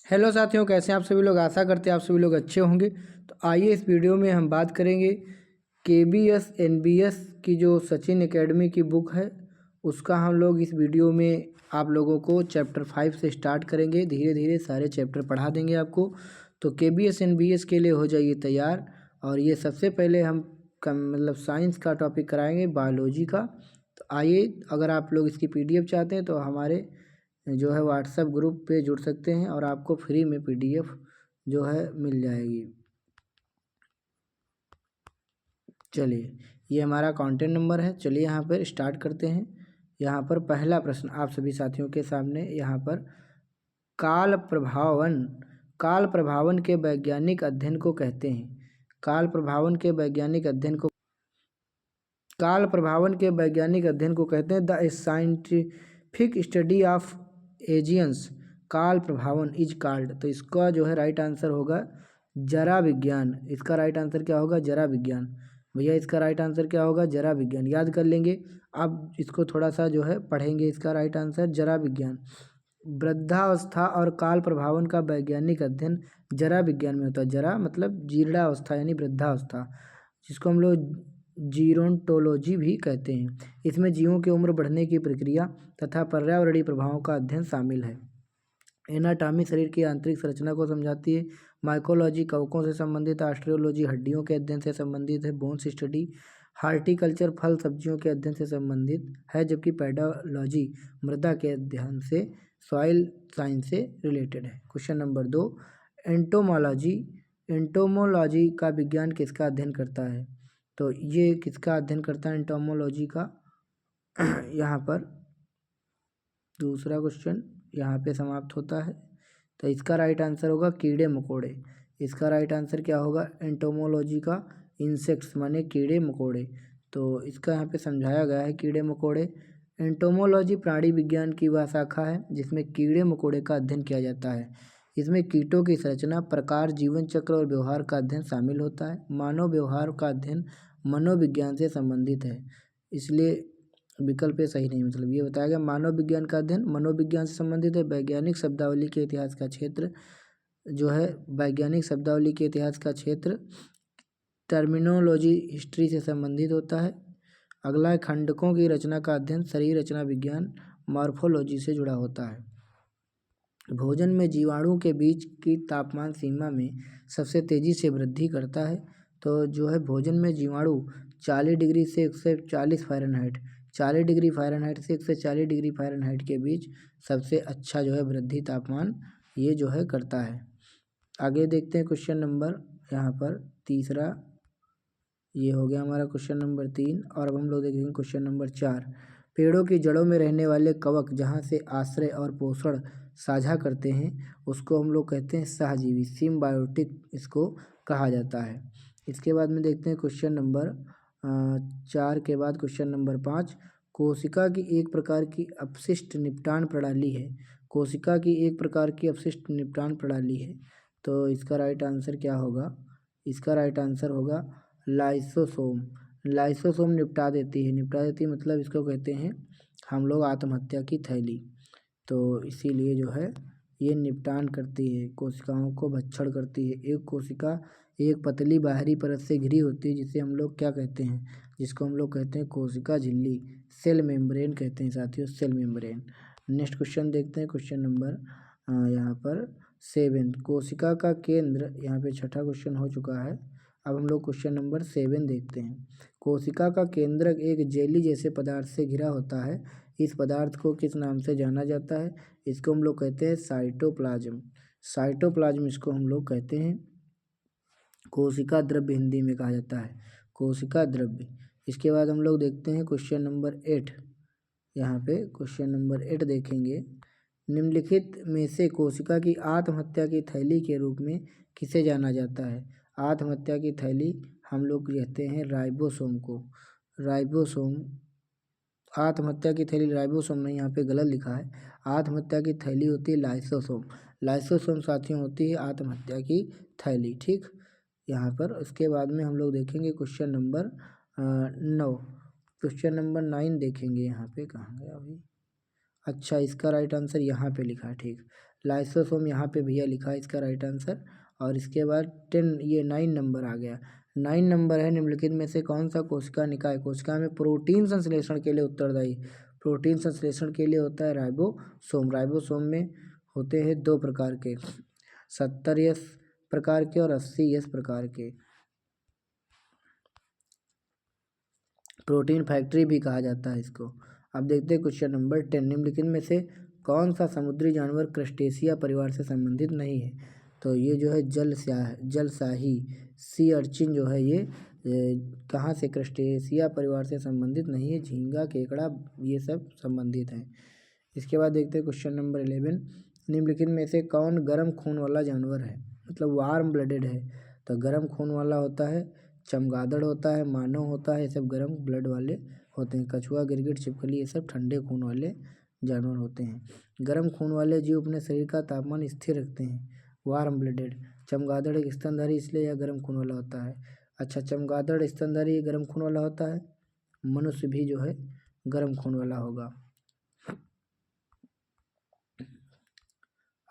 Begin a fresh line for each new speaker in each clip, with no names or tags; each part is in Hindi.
हेलो साथियों, कैसे हैं आप सभी लोग। आशा करते हैं आप सभी लोग अच्छे होंगे। तो आइए इस वीडियो में हम बात करेंगे KBS NBS की जो सचिन एकेडमी की बुक है उसका हम लोग इस वीडियो में आप लोगों को चैप्टर 5 से स्टार्ट करेंगे। धीरे धीरे सारे चैप्टर पढ़ा देंगे आपको। तो KBS NBS के लिए हो जाइए तैयार। और ये सबसे पहले हम साइंस का टॉपिक कराएंगे, बायोलॉजी का। तो आइए, अगर आप लोग इसकी PDF चाहते हैं तो हमारे जो है व्हाट्सएप ग्रुप पे जुड़ सकते हैं और आपको फ्री में PDF जो है मिल जाएगी। चलिए, ये हमारा कॉन्टेंट नंबर है। चलिए यहाँ पर स्टार्ट करते हैं। यहाँ पर पहला प्रश्न आप सभी साथियों के सामने यहाँ पर काल प्रभावन के वैज्ञानिक अध्ययन को कहते हैं। काल प्रभावन के वैज्ञानिक अध्ययन को कहते हैं द साइंटिफिक स्टडी ऑफ एजियंस। काल प्रभावन इज कॉल्ड। तो इसका जो है राइट आंसर होगा जरा विज्ञान। इसका राइट आंसर क्या होगा? जरा विज्ञान। भैया इसका राइट आंसर क्या होगा? जरा विज्ञान। याद कर लेंगे। अब इसको थोड़ा सा जो है पढ़ेंगे। इसका राइट आंसर जरा विज्ञान। वृद्धावस्था और काल प्रभावन का वैज्ञानिक अध्ययन जरा विज्ञान में होता है। जरा मतलब जीर्णावस्था यानी वृद्धावस्था, जिसको हम लोग जीरोंटोलॉजी भी कहते हैं। इसमें जीवों की उम्र बढ़ने की प्रक्रिया तथा पर्यावरणीय प्रभावों का अध्ययन शामिल है। एनाटॉमी शरीर की आंतरिक संरचना को समझाती है। माइकोलॉजी कवकों से संबंधित। ऑस्ट्रियोलॉजी हड्डियों के अध्ययन से संबंधित है। बोन्स स्टडी हार्टिकल्चर फल सब्जियों के अध्ययन से संबंधित है। जबकि पेडोलॉजी मृदा के अध्ययन से, सॉइल साइंस से रिलेटेड है। क्वेश्चन नंबर 2, एंटोमोलॉजी का विज्ञान किसका अध्ययन करता है? तो ये किसका अध्ययन करता है? एंटोमोलॉजी का। यहाँ पर दूसरा क्वेश्चन यहाँ पे समाप्त होता है। तो इसका राइट आंसर होगा कीड़े मकोड़े। इसका राइट आंसर क्या होगा? एंटोमोलॉजी का इंसेक्ट्स माने कीड़े मकोड़े। तो इसका यहाँ पे समझाया गया है कीड़े मकोड़े। एंटोमोलॉजी प्राणी विज्ञान की वह शाखा है जिसमें कीड़े मकोड़े का अध्ययन किया जाता है। इसमें कीटों की संरचना, प्रकार, जीवन चक्र और व्यवहार का अध्ययन शामिल होता है। मानव व्यवहार का अध्ययन मनोविज्ञान से संबंधित है, इसलिए विकल्प सही नहीं। मतलब ये बताया गया मानव विज्ञान का अध्ययन मनोविज्ञान से संबंधित है। वैज्ञानिक शब्दावली के इतिहास का क्षेत्र जो है, वैज्ञानिक शब्दावली के इतिहास का क्षेत्र टर्मिनोलॉजी हिस्ट्री से संबंधित होता है। अगला है खंडकों की रचना का अध्ययन शरीर रचना विज्ञान मॉर्फोलॉजी से जुड़ा होता है। भोजन में जीवाणु के बीच की तापमान सीमा में सबसे तेजी से वृद्धि करता है। तो जो है भोजन में जीवाणु 40 डिग्री से 140 फ़ारेनहाइट, 40 डिग्री फ़ारेनहाइट से 140 डिग्री फ़ारेनहाइट के बीच सबसे अच्छा जो है वृद्धि तापमान ये जो है करता है। आगे देखते हैं क्वेश्चन नंबर यहाँ पर तीसरा। ये हो गया हमारा क्वेश्चन नंबर 3। और अब हम लोग देखेंगे क्वेश्चन नंबर 4। पेड़ों की जड़ों में रहने वाले कवक जहाँ से आश्रय और पोषण साझा करते हैं उसको हम लोग कहते हैं सहजीवी, सिम्बायोटिक इसको कहा जाता है। इसके बाद में देखते हैं क्वेश्चन नंबर 4 के बाद क्वेश्चन नंबर 5। कोशिका की एक प्रकार की अपशिष्ट निपटान प्रणाली है। कोशिका की एक प्रकार की अपशिष्ट निपटान प्रणाली है। तो इसका राइट आंसर क्या होगा? इसका राइट आंसर होगा लाइसोसोम। लाइसोसोम निपटा देती है मतलब इसको कहते हैं हम लोग आत्महत्या की थैली। तो इसीलिए जो है ये निपटान करती है, कोशिकाओं को भक्षण करती है। एक कोशिका एक पतली बाहरी परत से घिरी होती है जिसे हम लोग क्या कहते हैं? जिसको हम लोग कहते हैं कोशिका झिल्ली, सेल मेम्ब्रेन कहते हैं साथियों, सेल मेम्ब्रेन। नेक्स्ट क्वेश्चन देखते हैं क्वेश्चन नंबर यहाँ पर 7। कोशिका का केंद्र, यहाँ पे छठा क्वेश्चन हो चुका है। अब हम लोग क्वेश्चन नंबर 7 देखते हैं। कोशिका का केंद्रक एक जेली जैसे पदार्थ से घिरा होता है। इस पदार्थ को किस नाम से जाना जाता है? इसको हम लोग कहते हैं साइटोप्लाज्म। साइटोप्लाज्म इसको हम लोग कहते हैं। कोशिका द्रव्य हिंदी में कहा जाता है, कोशिका द्रव्य। इसके बाद हम लोग देखते हैं क्वेश्चन नंबर 8। यहाँ पे क्वेश्चन नंबर 8 देखेंगे। निम्नलिखित में से कोशिका की आत्महत्या की थैली के रूप में किसे जाना जाता है? आत्महत्या की थैली हम लोग कहते हैं राइबोसोम को। राइबोसोम, आत्महत्या की थैली राइबोसोम नहीं, यहाँ पे गलत लिखा है। आत्महत्या की थैली होती है लाइसोसोम। लाइसोसोम साथियों होती है आत्महत्या की थैली। ठीक, यहाँ पर उसके बाद में हम लोग देखेंगे क्वेश्चन नंबर 9। क्वेश्चन नंबर 9 देखेंगे। यहाँ पे कहाँ गया अभी? अच्छा, इसका राइट आंसर यहाँ पे लिखा है। ठीक, लाइसोसोम यहाँ पे भैया लिखा है इसका राइट आंसर। और इसके बाद 9 नंबर आ गया। 9 नंबर है, निम्नलिखित में से कौन सा कोशिका निकाय कोशिका में प्रोटीन संश्लेषण के लिए उत्तरदायी? प्रोटीन संश्लेषण के लिए होता है राइबोसोम। राइबोसोम में होते हैं 2 प्रकार के, 70S प्रकार के और 80S प्रकार के। प्रोटीन फैक्ट्री भी कहा जाता है इसको। अब देखते हैं क्वेश्चन नंबर 10, निम्नलिखित में से कौन सा समुद्री जानवर क्रस्टेशिया परिवार से संबंधित नहीं है? तो ये जो है जलशाही सी अर्चिन जो है ये कहाँ से क्रस्टेशिया परिवार से संबंधित नहीं है, झींगा, केकड़ा ये सब संबंधित हैं। इसके बाद देखते हैं क्वेश्चन नंबर 11, निम्नलिखित में से कौन गर्म खून वाला जानवर है, मतलब वार्म ब्लडेड है? तो गर्म खून वाला होता है चमगादड़ होता है, मानव होता है, ये सब गर्म ब्लड वाले होते हैं। कछुआ, गिरगिट, छिपकली ये सब ठंडे खून वाले जानवर होते हैं। गर्म खून वाले जीव अपने शरीर का तापमान स्थिर रखते हैं, वार्म ब्लडेड। चमगादड़ एक स्तनधारी इसलिए यह गर्म खून वाला होता है। अच्छा, चमगादड़ स्तनधारी गर्म खून वाला होता है, मनुष्य भी जो है गर्म खून वाला होगा।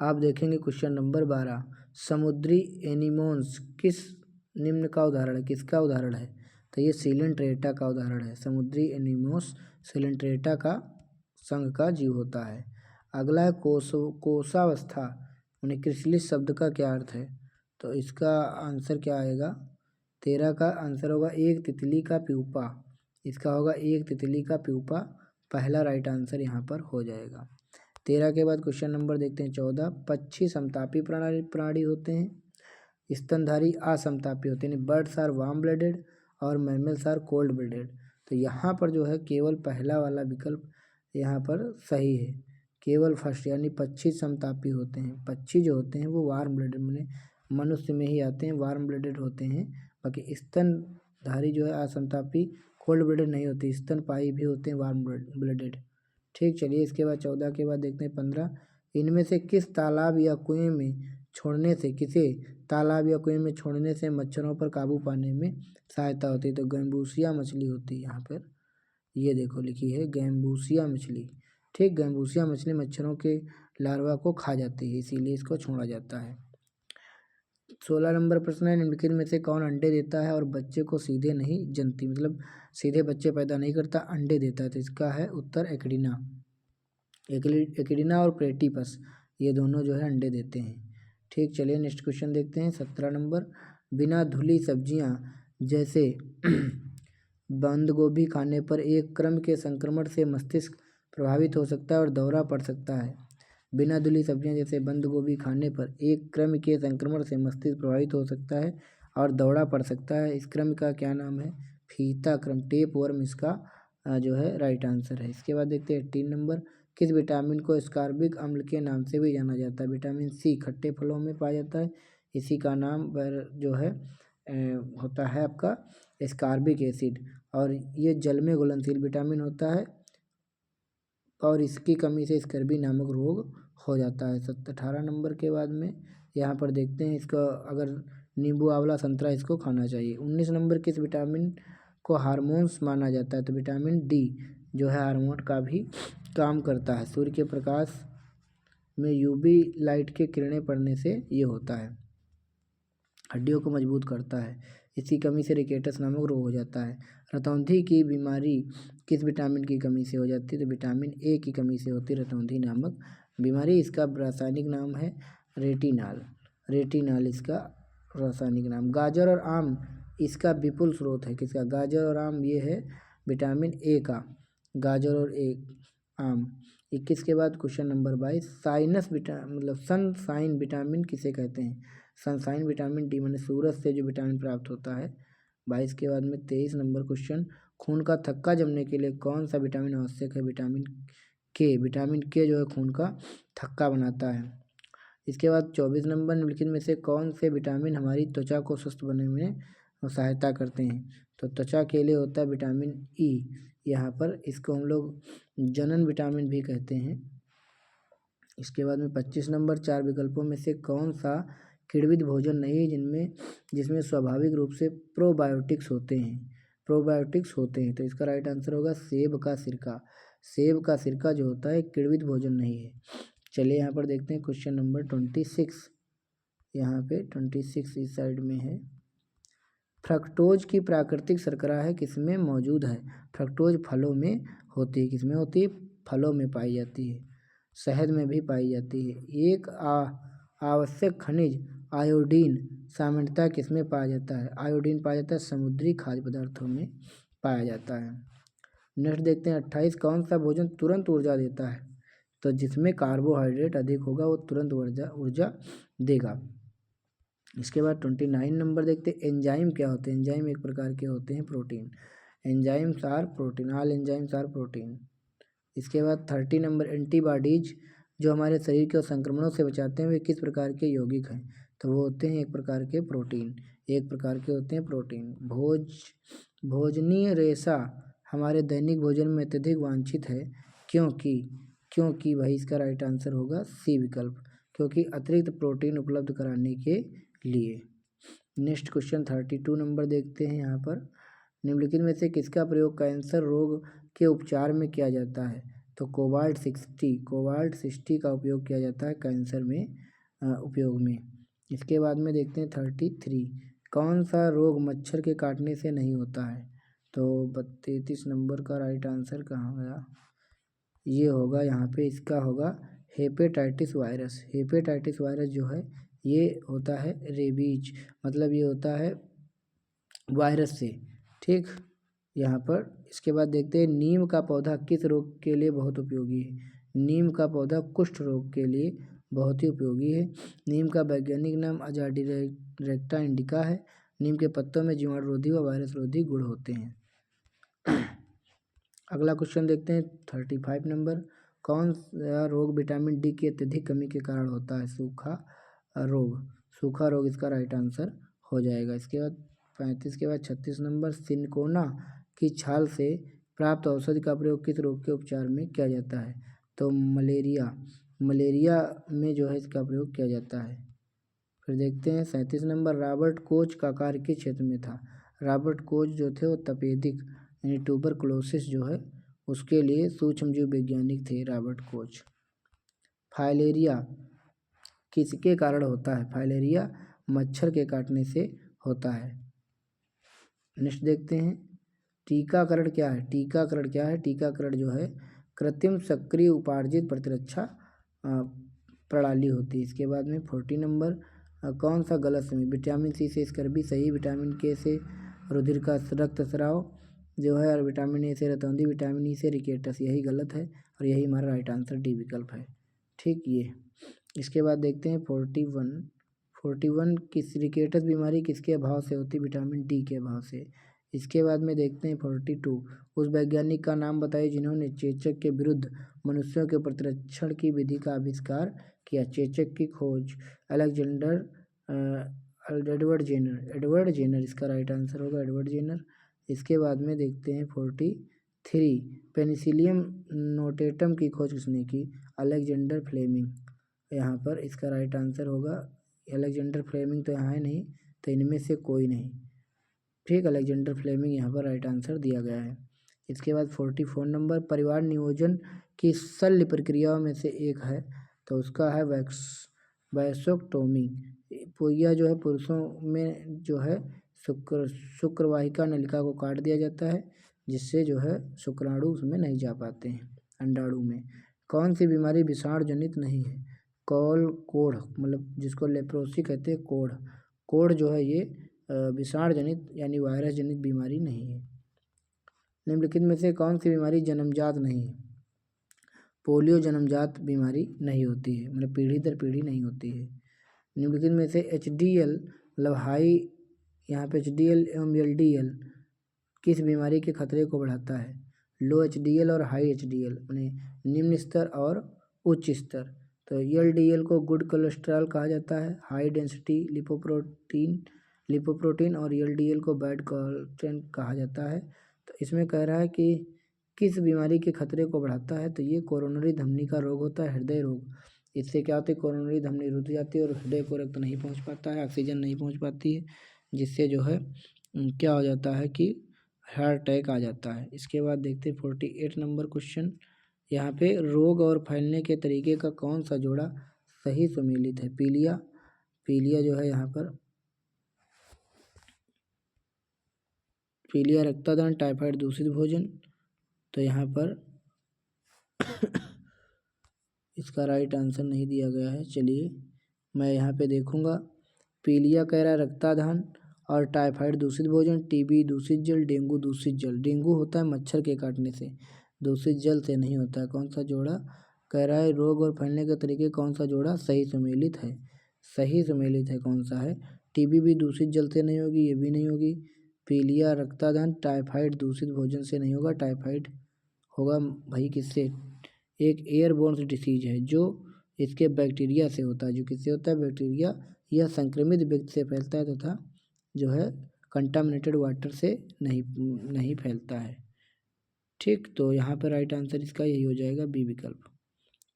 आप देखेंगे क्वेश्चन नंबर 12, समुद्री एनीमोन्स किस निम्न का उदाहरण है? किसका उदाहरण है? तो ये सिलेंट्रेटा का उदाहरण है। समुद्री एनीमोस सिलेंट्रेटा का संघ का जीव होता है। अगला है कोशावस्था यानी क्रिसलिस शब्द का क्या अर्थ है? तो इसका आंसर क्या आएगा? 13 का आंसर होगा एक तितली का प्यूपा। इसका होगा एक तितली का प्यूपा, पहला राइट आंसर यहाँ पर हो जाएगा। 13 के बाद क्वेश्चन नंबर देखते हैं 14, पक्षी समतापी प्राणी होते हैं, स्तनधारी असमतापी होते हैं। बर्ड्स आर वार्म ब्लडेड और मैमल्स आर कोल्ड ब्लडेड। तो यहाँ पर जो है केवल पहला वाला विकल्प यहाँ पर सही है, केवल फर्स्ट, यानी पक्षी समतापी होते हैं। पक्षी जो होते हैं वो वार्म ब्लडेड मैंने मनुष्य में ही आते हैं, वार्म ब्लडेड होते हैं। बाकी स्तनधारी जो है असमतापी कोल्ड ब्लडेड नहीं होती, स्तनपायी भी होते हैं वार्म ब्लडेड। ठीक, चलिए इसके बाद 14 के बाद देखते हैं 15, इनमें से किस तालाब या कुएं में छोड़ने से किसे तालाब या कुएं में छोड़ने से मच्छरों पर काबू पाने में सहायता होती है? तो गैम्बूसिया मछली होती है यहाँ पर, ये देखो लिखी है गैम्बूसिया मछली। ठीक, गैम्बूसिया मछली मच्छरों के लार्वा को खा जाती है, इसीलिए इसको छोड़ा जाता है। 16 नंबर प्रश्न है, निम्नलिखित में से कौन अंडे देता है और बच्चे को सीधे नहीं जनती, मतलब सीधे बच्चे पैदा नहीं करता, अंडे देता है? तो इसका है उत्तर एक्डिना। एक्डिना और प्लेटिपस ये दोनों जो है अंडे देते हैं। ठीक, चलिए नेक्स्ट क्वेश्चन देखते हैं 17 नंबर, बिना धुली सब्जियां जैसे बंद गोभी खाने पर एक क्रम के संक्रमण से मस्तिष्क प्रभावित हो सकता है और दौरा पड़ सकता है। बिना धुली सब्जियां जैसे बंद गोभी खाने पर एक क्रम के संक्रमण से मस्तिष्क प्रभावित हो सकता है और दौरा पड़ सकता है। इस क्रम का क्या नाम है? फीता क्रम, टेप वर्म इसका जो है राइट आंसर है। इसके बाद देखते हैं 18 नंबर, किस विटामिन को स्कारबिक अम्ल के नाम से भी जाना जाता है? विटामिन सी खट्टे फलों में पाया जाता है, इसी का नाम जो है होता है आपका स्कारबिक एसिड, और ये जल में घुलनशील विटामिन होता है और इसकी कमी से स्कर्वी नामक रोग हो जाता है। 18 नंबर के बाद में यहाँ पर देखते हैं इसका, अगर नींबू, आंवला, संतरा इसको खाना चाहिए। 19 नंबर, किस विटामिन को हार्मोन्स माना जाता है? तो विटामिन डी जो है हार्मोन का भी काम करता है। सूर्य के प्रकाश में यूवी लाइट के किरणें पड़ने से ये होता है, हड्डियों को मजबूत करता है, इसकी कमी से रिकेटस नामक रोग हो जाता है। रतौंधी की बीमारी किस विटामिन की कमी से हो जाती है? तो विटामिन ए की कमी से होती है रतौंधी नामक बीमारी। इसका रासायनिक नाम है रेटिनाल, रेटिनाल इसका रासायनिक नाम। गाजर और आम इसका विपुल स्रोत है, किसका? गाजर और आम ये है विटामिन ए का, गाजर और आम। 21 के बाद क्वेश्चन नंबर 22, साइनस मतलब सनसाइन विटामिन किसे कहते हैं? सनसाइन विटामिन डी मैंने सूरज से जो विटामिन प्राप्त होता है। 22 के बाद में 23 नंबर क्वेश्चन, खून का थक्का जमने के लिए कौन सा विटामिन आवश्यक है? विटामिन के, विटामिन के जो है खून का थक्का बनाता है। इसके बाद 24 नंबर, निम्नलिखित में से कौन से विटामिन हमारी त्वचा को स्वस्थ बनने में सहायता करते हैं? तो त्वचा के लिए होता है विटामिन ई, यहाँ पर इसको हम लोग जनन विटामिन भी कहते हैं। इसके बाद में 25 नंबर, 4 विकल्पों में से कौन सा किण्वित भोजन नहीं है जिसमें स्वाभाविक रूप से प्रोबायोटिक्स होते हैं? प्रोबायोटिक्स होते हैं, तो इसका राइट आंसर होगा सेब का सिरका। सेब का सिरका जो होता है किण्वित भोजन नहीं है। चलिए यहाँ पर देखते हैं क्वेश्चन नंबर 26। यहाँ पे 26 इस साइड में है। फ्रक्टोज की प्राकृतिक शर्करा है किसमें मौजूद है? फ्रक्टोज फलों में होती है। किसमें होती है? फलों में पाई जाती है। शहद में भी पाई जाती है। एक आवश्यक खनिज आयोडीन सामान्यतः किसमें पाया जाता है? आयोडीन पाया जाता है समुद्री खाद्य पदार्थों में पाया जाता है। नेक्स्ट देखते हैं 28। कौन सा भोजन तुरंत ऊर्जा देता है? तो जिसमें कार्बोहाइड्रेट अधिक होगा वो तुरंत ऊर्जा देगा। इसके बाद 29 नंबर देखते हैं एंजाइम क्या होते हैं? एंजाइम एक प्रकार के होते हैं protein. Enzymes are protein, all enzymes are protein. इसके बाद 30 नंबर एंटीबॉडीज जो हमारे शरीर को संक्रमणों से बचाते हैं वे किस प्रकार के यौगिक हैं? तो वो होते हैं एक प्रकार के प्रोटीन, एक प्रकार के होते हैं प्रोटीन। भोजनीय रेशा हमारे दैनिक भोजन में अत्यधिक वांछित है क्योंकि भाई इसका राइट आंसर होगा सी विकल्प, क्योंकि अतिरिक्त प्रोटीन उपलब्ध कराने के लिए। नेक्स्ट क्वेश्चन 32 नंबर देखते हैं। यहाँ पर निम्नलिखित में से किसका प्रयोग कैंसर रोग के उपचार में किया जाता है? तो कोबाल्ट 60 का उपयोग किया जाता है कैंसर में उपयोग में। इसके बाद में देखते हैं 33। कौन सा रोग मच्छर के काटने से नहीं होता है? तो 33 नंबर का राइट आंसर कहाँ गया? ये होगा यहाँ पे, इसका होगा हेपेटाइटिस वायरस। हेपेटाइटिस वायरस जो है ये होता है रेबीज, मतलब ये होता है वायरस से, ठीक। यहाँ पर इसके बाद देखते हैं नीम का पौधा किस रोग के लिए बहुत उपयोगी है? नीम का पौधा कुष्ठ रोग के लिए बहुत ही उपयोगी है। नीम का वैज्ञानिक नाम अजाडिरेक्टा इंडिका है। नीम के पत्तों में जीवाणुरोधी व वायरस रोधी गुण होते हैं। अगला क्वेश्चन देखते हैं 35 नंबर। कौन सा रोग विटामिन डी की अत्यधिक कमी के कारण होता है? सूखा रोग इसका राइट आंसर हो जाएगा। इसके बाद 35 के बाद 36 नंबर सिनकोना की छाल से प्राप्त औषधि का प्रयोग किस रोग के उपचार में किया जाता है? तो मलेरिया में जो है इसका प्रयोग किया जाता है। फिर देखते हैं 37 नंबर रॉबर्ट कोच का कार्य किस क्षेत्र में था? रॉबर्ट कोच जो थे वो तपेदिक यानी ट्यूबरकुलोसिस जो है उसके लिए सूक्ष्मजीव वैज्ञानिक थे रॉबर्ट कोच। फाइलेरिया किसके कारण होता है? फाइलेरिया मच्छर के काटने से होता है। नेक्स्ट देखते हैं टीकाकरण क्या है? टीकाकरण जो है कृत्रिम सक्रिय उपार्जित प्रतिरक्षा प्रणाली होती है। इसके बाद में 40 नंबर कौन सा गलत समय? विटामिन सी से स्कर्वी सही, विटामिन के से रुधिर का रक्तस्राव जो है, और विटामिन ए से रतौंधी, विटामिन ई से रिकेटस, यही गलत है और यही हमारा राइट आंसर डी विकल्प है, ठीक। ये इसके बाद देखते हैं 41 किस रिकेटस बीमारी किसके अभाव से होती? विटामिन डी के अभाव से। इसके बाद में देखते हैं 42 उस वैज्ञानिक का नाम बताइए जिन्होंने चेचक के विरुद्ध मनुष्यों के प्रतिरक्षण की विधि का आविष्कार किया। चेचक की खोज एडवर्ड जेनर इसका राइट आंसर होगा एडवर्ड जेनर। इसके बाद में देखते हैं 43 पेनिसिलियम नोटेटम की खोज किसने की? Alexander Fleming. यहाँ पर इसका राइट आंसर होगा अलेक्जेंडर फ्लेमिंग, तो यहाँ है नहीं, तो इनमें से कोई नहीं, ठीक। अलेक्जेंडर फ्लेमिंग यहाँ पर राइट आंसर दिया गया है। इसके बाद 44 नंबर परिवार नियोजन की शल्य प्रक्रियाओं में से एक है, तो उसका है वैसोक्टोमी। यह जो है पुरुषों में जो है शुक्रवाहिका नलिका को काट दिया जाता है जिससे जो है शुक्राणु उसमें नहीं जा पाते हैं अंडाणु में। कौन सी बीमारी विषाणु जनित नहीं है? कोढ़ मतलब जिसको लेप्रोसी कहते हैं, कोढ़ जो है ये विषाणु जनित यानी वायरस जनित बीमारी नहीं है। निम्नलिखित में से कौन सी बीमारी जन्मजात नहीं है? पोलियो जन्मजात बीमारी नहीं होती है, मतलब पीढ़ी दर पीढ़ी नहीं होती है। निम्नलिखित में से HDL मतलब हाई, यहाँ पे HDL एवं LDL किस बीमारी के खतरे को बढ़ाता है? लो HDL और हाई HDL यानी निम्न स्तर और उच्च स्तर। तो LDL को गुड कोलेस्ट्रॉल कहा जाता है, हाई डेंसिटी लिपोप्रोटीन, और LDL को बैड कोलेस्ट्रॉल कहा जाता है। तो इसमें कह रहा है कि किस बीमारी के खतरे को बढ़ाता है? तो ये कोरोनरी धमनी का रोग होता है, हृदय रोग। इससे क्या होता है? कोरोनरी धमनी रुक जाती है और हृदय को रक्त नहीं पहुंच पाता है, ऑक्सीजन नहीं पहुंच पाती है, जिससे जो है क्या हो जाता है कि हार्ट अटैक आ जाता है। इसके बाद देखते हैं 48 नंबर क्वेश्चन। यहाँ पे रोग और फैलने के तरीके का कौन सा जोड़ा सही सुमेलित है? पीलिया जो है यहाँ पर पीलिया रक्तदान, टाइफाइड, दूषित भोजन। तो यहाँ पर इसका राइट आंसर नहीं दिया गया है। चलिए मैं यहाँ पे देखूँगा। पीलिया कह रहा है रक्तदान, और टाइफाइड दूषित भोजन, टीबी दूषित जल, डेंगू दूषित जल। डेंगू होता है मच्छर के काटने से, दूषित जल से नहीं होता है। कौन सा जोड़ा कह रहा है रोग और फैलने के तरीके कौन सा जोड़ा सही सुमेलित है? सही सुमेलित है कौन सा है? टीबी भी दूषित जल से नहीं होगी, ये भी नहीं होगी। पीलिया रक्तदान, टाइफाइड दूषित भोजन से नहीं होगा। टाइफाइड होगा भाई किससे? एक एयरबोर्न डिसीज है जो इसके बैक्टीरिया से होता है। जो किससे होता है? बैक्टीरिया। यह संक्रमित व्यक्ति से फैलता है तथा जो है कंटामिनेटेड वाटर से नहीं फैलता है। ठीक, तो यहाँ पर राइट आंसर इसका यही हो जाएगा, बी विकल्प।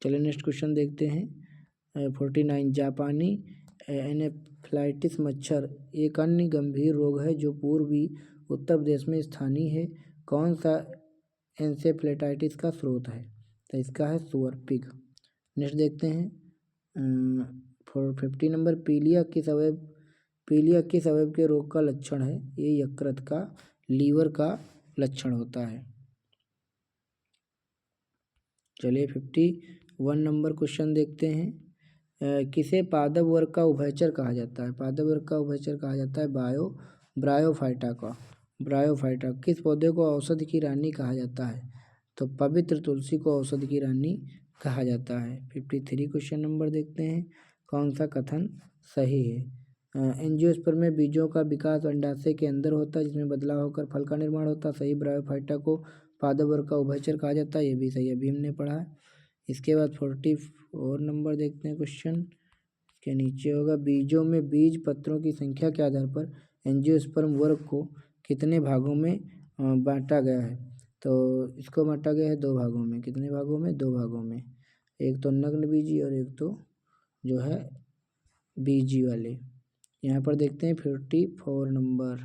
चलिए नेक्स्ट क्वेश्चन देखते हैं। 49 जापानी एनेफ्लाइटिस मच्छर एक अन्य गंभीर रोग है जो पूर्वी उत्तर प्रदेश में स्थानीय है। कौन सा एन्सेफ्लाइटिस का स्रोत है? तो इसका है सुअर, पिग। नेक्स्ट देखते हैं 50 नंबर, पीलिया किस अवयव के रोग का लक्षण है? ये यकृत का, लीवर का लक्षण होता है। चलिए 51 नंबर क्वेश्चन देखते हैं। किसे पादप वर्ग का उभयचर कहा जाता है? पादप वर्ग का उभयचर कहा जाता है ब्रायोफाइटा का। ब्रायोफाइटा। किस पौधे को औषधि की रानी कहा जाता है? तो पवित्र तुलसी को औषधि की रानी कहा जाता है। 53 क्वेश्चन नंबर देखते हैं, कौन सा कथन सही है? एंजियोस्पर्म में बीजों का विकास अंडाशय के अंदर होता है जिसमें बदलाव होकर फल का निर्माण होता है। सही। ब्रायोफाइटा को पादप वर्ग का उभयचर कहा जाता है, ये भी सही, अभी हमने पढ़ा है। इसके बाद 44 नंबर देखते हैं क्वेश्चन। इसके नीचे होगा बीजों में बीज पत्रों की संख्या के आधार पर एंजियोस्पर्म वर्ग को कितने भागों में बांटा गया है? तो इसको बांटा गया है 2 भागों में। कितने भागों में? 2 भागों में। एक तो नग्न बीजी और एक तो जो है बीजी वाले। यहाँ पर देखते हैं 54 नंबर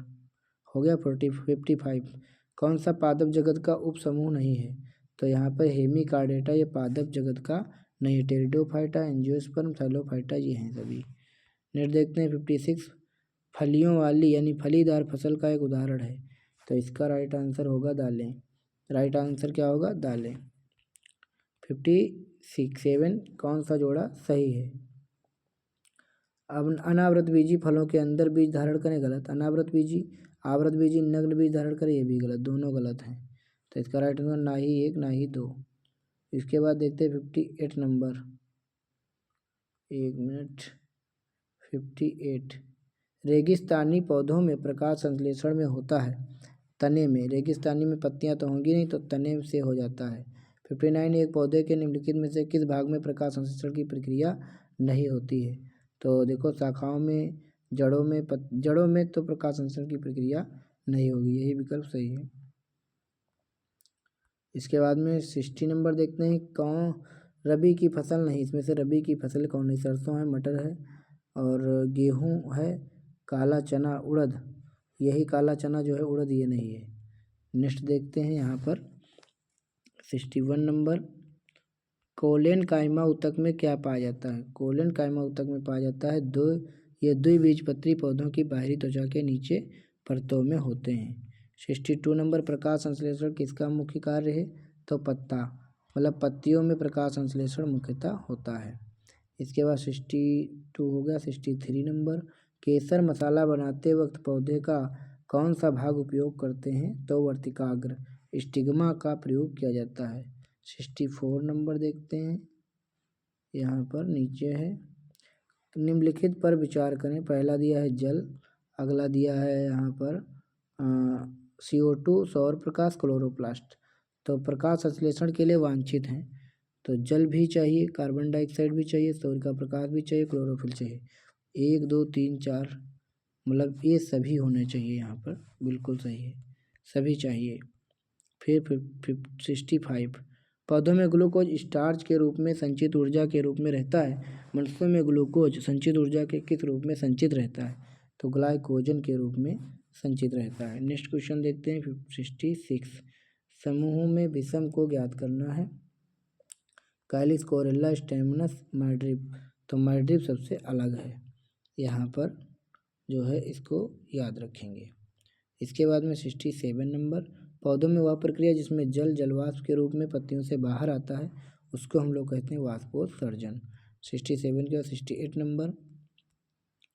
हो गया। 55 कौन सा पादप जगत का उप समूह नहीं है? तो यहाँ पर हेमिकार्डेटा ये पादप जगत का नहीं है। टेरिडोफाइटा, एंजियोस्पर्म, थैलोफाइटा ये हैं सभी। नेक्स्ट देखते हैं 56 फलियों वाली यानी फलीदार फसल का एक उदाहरण है। तो इसका राइट आंसर होगा दालें। राइट आंसर क्या होगा? दालें। 57 कौन सा जोड़ा सही है? अब अनावृत बीजी फलों के अंदर बीज धारण करें, गलत। अनावृत बीजी, आवृत बीजी नग्न बीज धारण करें, ये भी गलत, दोनों गलत हैं। तो इसका राइट आंसर ना ही 1 ना ही 2। इसके बाद देखते हैं 58 नंबर। 1 मिनट। 58 रेगिस्तानी पौधों में प्रकाश संश्लेषण में होता है तने में। रेगिस्तानी में पत्तियां तो होंगी नहीं, तो तने से हो जाता है। 59 एक पौधे के निम्नलिखित में से किस भाग में प्रकाश संश्लेषण की प्रक्रिया नहीं होती है? तो देखो शाखाओं में, जड़ों में तो प्रकाश संश्लेषण की प्रक्रिया नहीं होगी, यही विकल्प सही है। इसके बाद में 60 नंबर देखते हैं, कौन रबी की फसल नहीं? इसमें से रबी की फसल कौन नहीं? सरसों है, मटर है और गेहूँ है, काला चना, उड़द। यही काला चना जो है, उड़द ये नहीं है। नेक्स्ट देखते हैं यहाँ पर 61 नंबर, कोलेन कायमा ऊतक में क्या पाया जाता है? कोलेन कायमा ऊतक में पाया जाता है द्विबीजपत्री पौधों की बाहरी त्वचा के नीचे परतों में होते हैं। 62 नंबर, प्रकाश संश्लेषण किसका मुख्य कार्य है? तो पत्ता, मतलब पत्तियों में प्रकाश संश्लेषण मुख्यतः होता है। इसके बाद 62 हो गया। 63 नंबर, केसर मसाला बनाते वक्त पौधे का कौन सा भाग उपयोग करते हैं? तो वर्तिकाग्र, स्टिग्मा का प्रयोग किया जाता है। 64 नंबर देखते हैं, यहाँ पर नीचे है, निम्नलिखित पर विचार करें। पहला दिया है जल, अगला दिया है यहाँ पर CO2 सौर प्रकाश, क्लोरोप्लास्ट। तो प्रकाश संश्लेषण के लिए वांछित हैं, तो जल भी चाहिए, कार्बन डाइऑक्साइड भी चाहिए, सूर्य का प्रकाश भी चाहिए, क्लोरोफिल चाहिए। 1 2 3 4 मतलब ये सभी होने चाहिए यहाँ पर, बिल्कुल सही है, सभी चाहिए। फिर 65 पौधों में ग्लूकोज स्टार्च के रूप में संचित ऊर्जा के रूप में रहता है। मनुष्यों में ग्लूकोज संचित ऊर्जा के किस रूप में संचित रहता है? तो ग्लाइकोजन के रूप में संचित रहता है। नेक्स्ट क्वेश्चन देखते हैं 66 समूहों में विषम को ज्ञात करना है। कैलिस कोरेला स्टेमिनस मैड्रिप, तो मैड्रिप सबसे अलग है यहाँ पर जो है, इसको याद रखेंगे। इसके बाद में 67 नंबर, पौधों में वह प्रक्रिया जिसमें जल जलवाष्प के रूप में पत्तियों से बाहर आता है उसको हम लोग कहते हैं वाष्पोत्सर्जन। 67 के बाद 68 नंबर,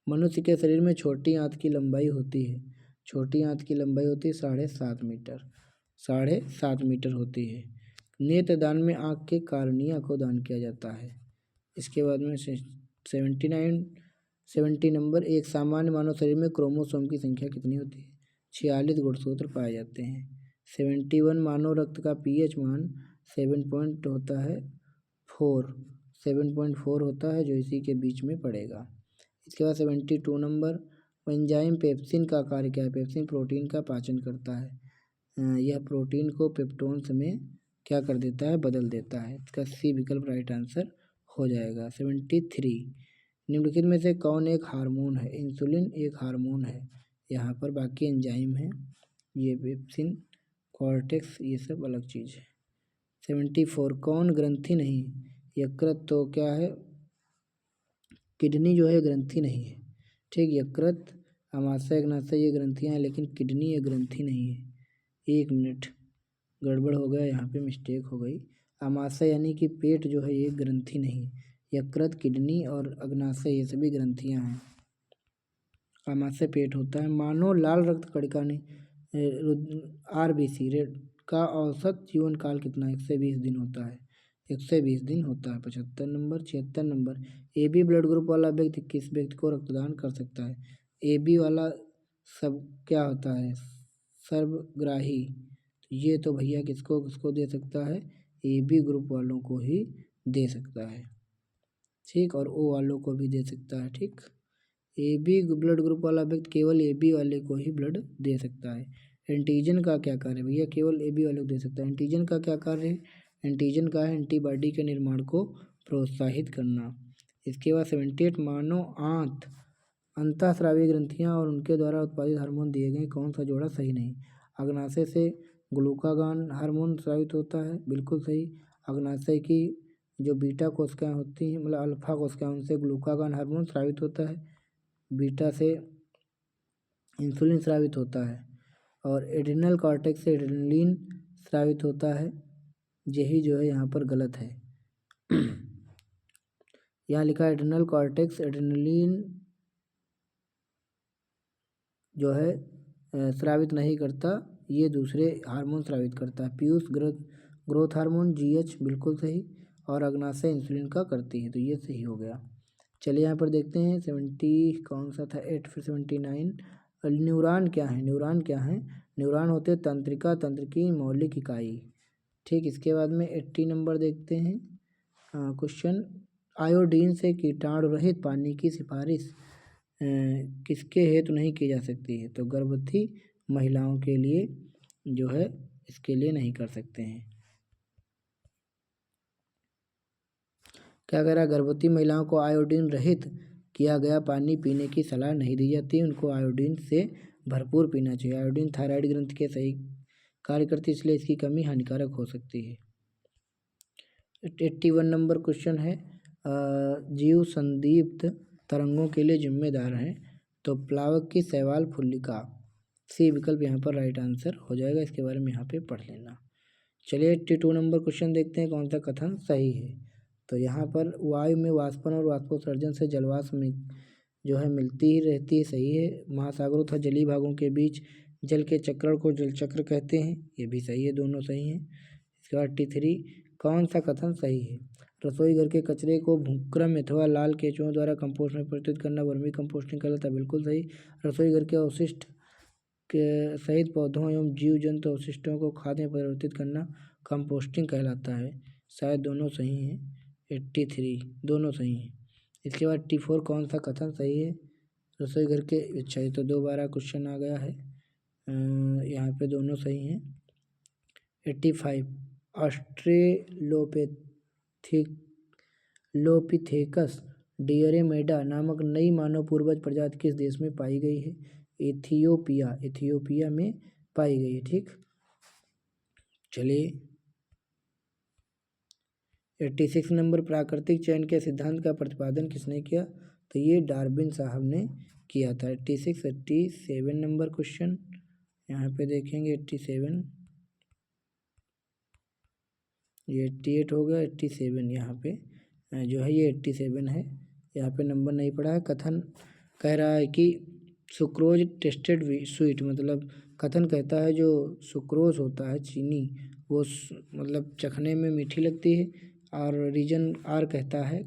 मनुष्य के शरीर में छोटी आंत की लंबाई होती है, छोटी आंत की लंबाई होती है 7.5 मीटर, 7.5 मीटर होती है। नेत्रदान में आँख के कार्निया को दान किया जाता है। इसके बाद में 70 नंबर, एक सामान्य मानव शरीर में क्रोमोसोम की संख्या कितनी होती है? 46 गुणसूत्र पाए जाते हैं। 71, मानव रक्त का पीएच मान 7.4 होता है जो इसी के बीच में पड़ेगा। इसके बाद 72 नंबर, एंजाइम पेप्सिन का कार्य क्या है? पेप्सिन प्रोटीन का पाचन करता है, यह प्रोटीन को पेप्टोन्स में क्या कर देता है? बदल देता है। इसका सी विकल्प राइट आंसर हो जाएगा। 73, निम्नलिखित में से कौन एक हार्मोन है? इंसुलिन एक हार्मोन है यहाँ पर, बाकी एंजाइम है, ये पेप्सिन, कॉर्टेक्स, ये सब अलग चीज़ है। 74, कौन ग्रंथि नहीं? यकृत तो क्या है? किडनी जो है ग्रंथि नहीं है, ठीक। यकृत, अमाशय, अग्नाशय ये ग्रंथियाँ हैं, लेकिन किडनी ये ग्रंथि नहीं है। 1 मिनट, गड़बड़ हो गया यहाँ पे, मिस्टेक हो गई। अमाशय यानी कि पेट जो है ये ग्रंथि नहीं, यकृत, किडनी और अग्नाशय ये सभी ग्रंथियाँ हैं, अमाशय पेट होता है। मानव लाल रक्त कणिका ने RBC रेड का औसत जीवन काल कितना? 120 दिन होता है, 120 दिन होता है। 75 number, 76 number, AB blood group वाला व्यक्ति किस व्यक्ति को रक्तदान कर सकता है? AB वाला सब क्या होता है? सर्वग्राही, ये तो भैया किसको किसको दे सकता है? AB ग्रुप वालों को ही दे सकता है, ठीक, और O वालों को भी दे सकता है, ठीक। AB ब्लड ग्रुप वाला व्यक्ति केवल AB वाले को ही ब्लड दे सकता है। एंटीजन का क्या कार्य है? भैया केवल AB वाले को दे सकता है। एंटीजन का क्या कार्य है? एंटीजन का है एंटीबॉडी के निर्माण को प्रोत्साहित करना। इसके बाद 78, मानव आंत, अंतःस्रावी ग्रंथियां और उनके द्वारा उत्पादित हार्मोन दिए गए कौन सा जोड़ा सही नहीं? अग्नाशय से ग्लूकागॉन हार्मोन स्रावित होता है, बिल्कुल सही। अग्नाशय की जो बीटा कोशिकाएं होती हैं, मतलब अल्फा कोशिकाएं, उनसे ग्लूकागॉन हार्मोन स्रावित होता है, बीटा से इंसुलिन स्रावित होता है, और एड्रिनल कॉर्टेक्स से एड्रेनलिन स्रावित होता है। यही जो है यहाँ पर गलत है। यहाँ लिखा है एड्रिनल कॉर्टेक्स एड्रेनलिन जो है स्रावित नहीं करता, ये दूसरे हार्मोन स्रावित करता है। पीयूष ग्रोथ हार्मोन GH, बिल्कुल सही, और अग्नाशय इंसुलिन का करती है, तो ये सही हो गया। चलिए यहाँ पर देखते हैं 70 कौन सा था? 8, फिर 79, न्यूरॉन क्या है? न्यूरॉन क्या है? न्यूरॉन होते तंत्रिका तंत्र की मौलिक इकाई, ठीक। इसके बाद में 80 नंबर देखते हैं क्वेश्चन, आयोडीन से कीटाणु रहित पानी की सिफारिश किसके हेतु नहीं की जा सकती है? तो गर्भवती महिलाओं के लिए जो है, इसके लिए नहीं कर सकते हैं। क्या कह रहा है? गर्भवती महिलाओं को आयोडीन रहित किया गया पानी पीने की सलाह नहीं दी जाती, उनको आयोडीन से भरपूर पीना चाहिए। आयोडीन थायराइड ग्रंथि के सही कार्य करती है, इसलिए इसकी कमी हानिकारक हो सकती है। 81 नंबर क्वेश्चन है, जीव संदीप्त तरंगों के लिए जिम्मेदार हैं, तो प्लावक की शैवाल फुल्लिका, सी विकल्प यहाँ पर राइट आंसर हो जाएगा। इसके बारे में यहाँ पे पढ़ लेना। चलिए 82 नंबर क्वेश्चन देखते हैं कौन सा कथन सही है। तो यहाँ पर वायु में वाष्पन और वाष्पोत्सर्जन से जलवाष्प में जो है मिलती ही रहती है, सही है। महासागरों तथा जलीय भागों के बीच जल के चक्रण को जल चक्र कहते हैं, ये भी सही है, दोनों सही हैं। इसके बाद 83, कौन सा कथन सही है? रसोई घर के कचरे को भूक्रम अथवा लाल केंचुओं द्वारा कंपोस्ट में परिवर्तित करना वर्मी कंपोस्टिंग कहलाता है, बिल्कुल सही। रसोई घर के अवशिष्ट के सहित पौधों एवं जीव जंतु अवशिष्टों को खाद में परिवर्तित करना कंपोस्टिंग कहलाता है, शायद दोनों सही हैं। 83 दोनों सही हैं। इसके बाद 84, कौन सा कथन सही है? रसोई घर के, अच्छा ये तो दोबारा क्वेश्चन आ गया है, यहाँ पे दोनों सही हैं। 85, ऑस्ट्रेलोपिथेकस डियरेमेडा नामक नई मानव पूर्वज प्रजाति किस देश में पाई गई है? इथियोपिया में पाई गई है, ठीक। चलिए 86 नंबर, प्राकृतिक चयन के सिद्धांत का प्रतिपादन किसने किया? तो ये डार्विन साहब ने किया था। 87 नंबर क्वेश्चन यहाँ पे देखेंगे। 87, ये 88 हो गया। 87 यहाँ पे जो है, ये 87 है। यहाँ पे नंबर नहीं पड़ा है। कथन कह रहा है कि सुक्रोज टेस्टेड स्वीट, मतलब कथन कहता है जो सुक्रोज होता है, चीनी, वो मतलब चखने में मीठी लगती है। और रीजन आर कहता है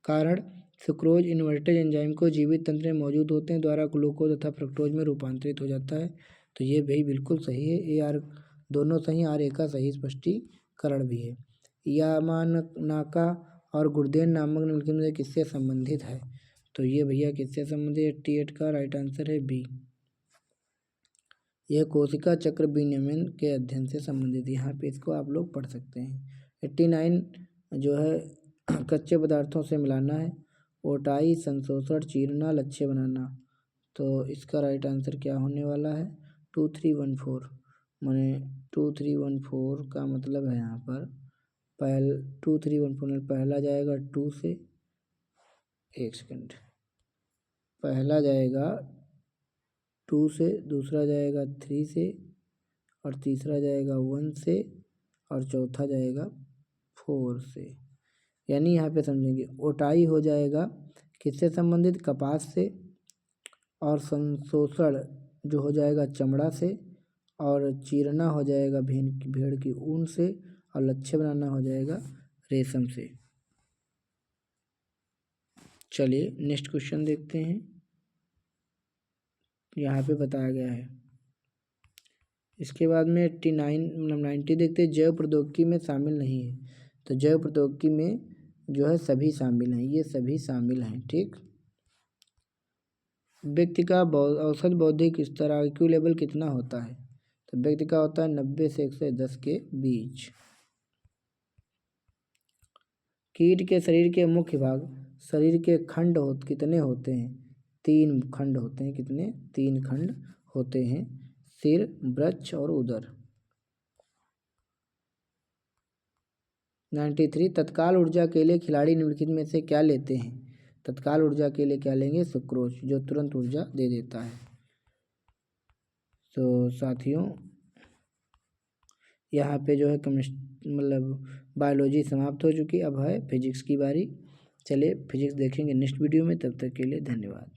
कारण सुक्रोज इन्वर्टेज एंजाइम को जीवित तंत्र में मौजूद होते हैं द्वारा ग्लूकोज तथा फ्रक्टोज में रूपांतरित हो जाता है। तो ये भी बिल्कुल सही है। ए आर दोनों सही, आर ए का सही स्पष्टीकरण भी है। यामानाका और गुर्देन नामक निम्नलिखित में से किससे संबंधित है? तो ये भैया किससे संबंधित? 88 का राइट आंसर है बी। यह कोशिका चक्र विनियमन के अध्ययन से संबंधित, यहाँ पे इसको आप लोग पढ़ सकते हैं। 89 जो है कच्चे पदार्थों से मिलाना है, ओटाई, संशोषण, चीरना, लच्छे बनाना। तो इसका राइट आंसर क्या होने वाला है? 2314, माने 2314 का मतलब है यहाँ पर 2314 पहला जाएगा 2 से, एक सेकंड, पहला जाएगा 2 से, दूसरा जाएगा 3 से, और तीसरा जाएगा 1 से, और चौथा जाएगा 4 से। यानी यहाँ पे समझेंगे, ओटाई हो जाएगा किससे संबंधित? कपास से, और संशोषण जो हो जाएगा चमड़ा से, और चीरना हो जाएगा भेड़ की ऊन से, और लच्छे बनाना हो जाएगा रेशम से। चलिए नेक्स्ट क्वेश्चन देखते हैं। यहाँ पे बताया गया है। इसके बाद में 90 देखते हैं। जैव प्रौद्योगिकी में शामिल नहीं है। तो जैव प्रौद्योगिकी में जो है सभी शामिल हैं, ये सभी शामिल हैं। ठीक, व्यक्ति का औसत बौद्धिक स्तर IQ लेवल कितना होता है? तो व्यक्ति का होता है 90 से 110 के बीच। कीट के शरीर के मुख्य भाग, शरीर के खंड कितने होते हैं? 3 खंड होते हैं। कितने? 3 खंड होते हैं, सिर, वृक्ष और उदर। 93 तत्काल ऊर्जा के लिए खिलाड़ी निम्नलिखित में से क्या लेते हैं? तत्काल ऊर्जा के लिए क्या लेंगे? सुक्रोज, जो तुरंत ऊर्जा दे देता है। तो साथियों यहाँ पे जो है मतलब बायोलॉजी समाप्त हो चुकी, अब है फिजिक्स की बारी। चलिए फिजिक्स देखेंगे नेक्स्ट वीडियो में, तब तक के लिए धन्यवाद।